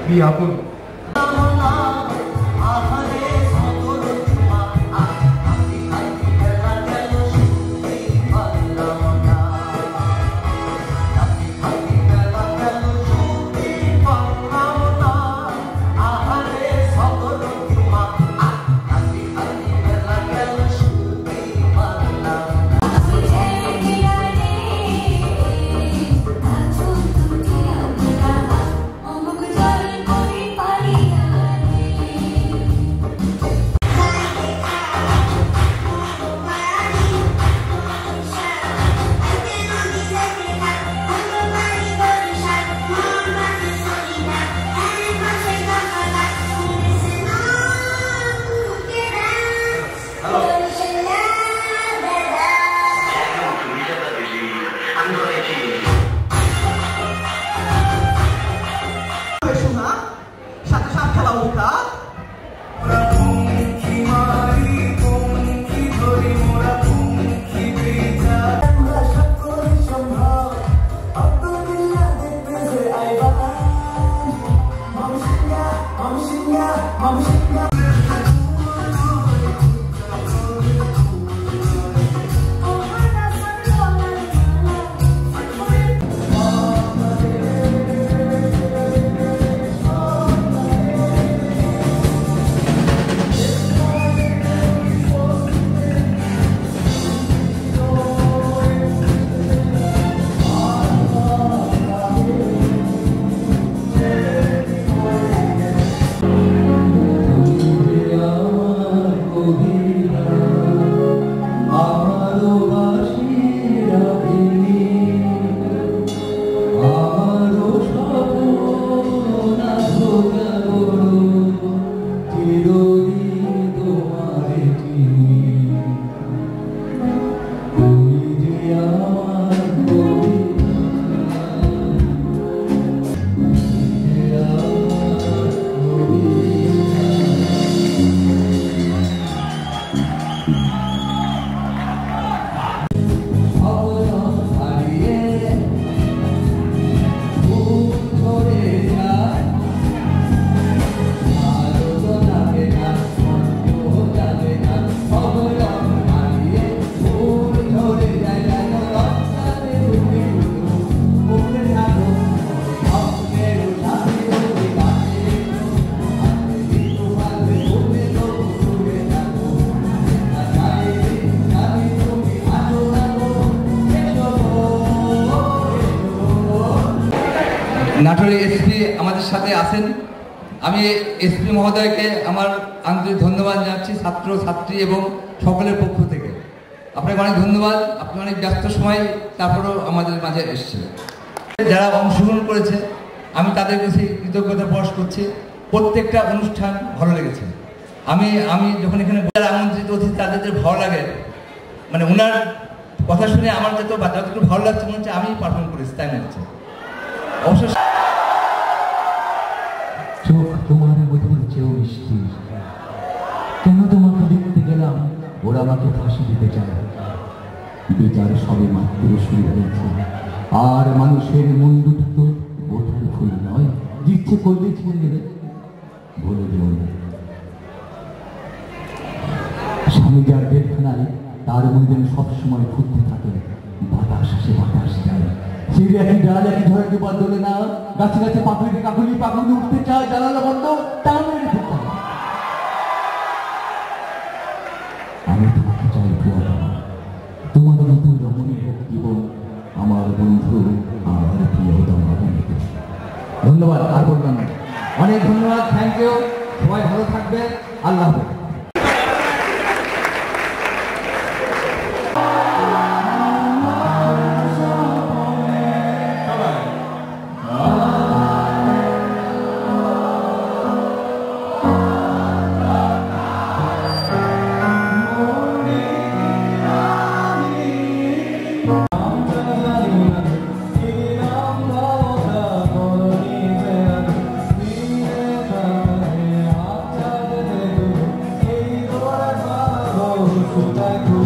বিয়াপুর Bye. নাটোরের SP আমাদের সাথে আছেন। আমি এসপি মহোদয়কে আমার আন্তরিক ধন্যবাদ জানাচ্ছি ছাত্র ছাত্রী এবং সকলের পক্ষ থেকে। আপনাকে অনেক ধন্যবাদ। আপনি অনেক ব্যস্ত সময় তারপরেও আমাদের মাঝে এসেছেন। যারা অংশগ্রহণ করেছে আমি তাদের কাছে কৃতজ্ঞতা প্রকাশ করছি। প্রত্যেকটা অনুষ্ঠান ভালো লেগেছে। আমি যখন এখানে আমন্ত্রিত অতিথি তাদের ভালো লাগে, মানে ওনার কথা শুনে আমার যতটুকু ভালো লাগছে মনে হচ্ছে আমি পারফর্ম করেছি তাই মনে হচ্ছে। অবশ্য চোখ তোমার মধুর চেয়েও মিষ্টি, কেন তোমাকে দেখতে গেলাম ওরা আমাকে ফাঁসি দিতে চায়। বিচার সবে মাত্র শুরু হয়েছে, আর মানুষের মন দুটো তো ওঠার ফুল নয়, ইচ্ছে করলে ছেড়ে নেবে। বলে দেব স্বামী যার জেলখানায়, তার মনে যেন সবসময় ঘুরতে থাকে, বাতাস আসে বাতাস যায়। সেই একই ডাল একই ঝড়ে দুবার দোলে না, গাছে গাছে পাকুড়ি কাকুলি পাকুড়ি উঠতে চায়, জানালা বন্ধ টান মেরে ফেলতে হয়। আমি তোমাকে চাই প্রিয়, তোমার মতো রমণী হোক জীবন, আমার বন্ধু আমার প্রিয় দমাবন্ধু। ধন্যবাদ, আর বললাম না, অনেক ধন্যবাদ, থ্যাংক ইউ। সবাই ভালো থাকবে, আল্লাহ হাফেজ। Back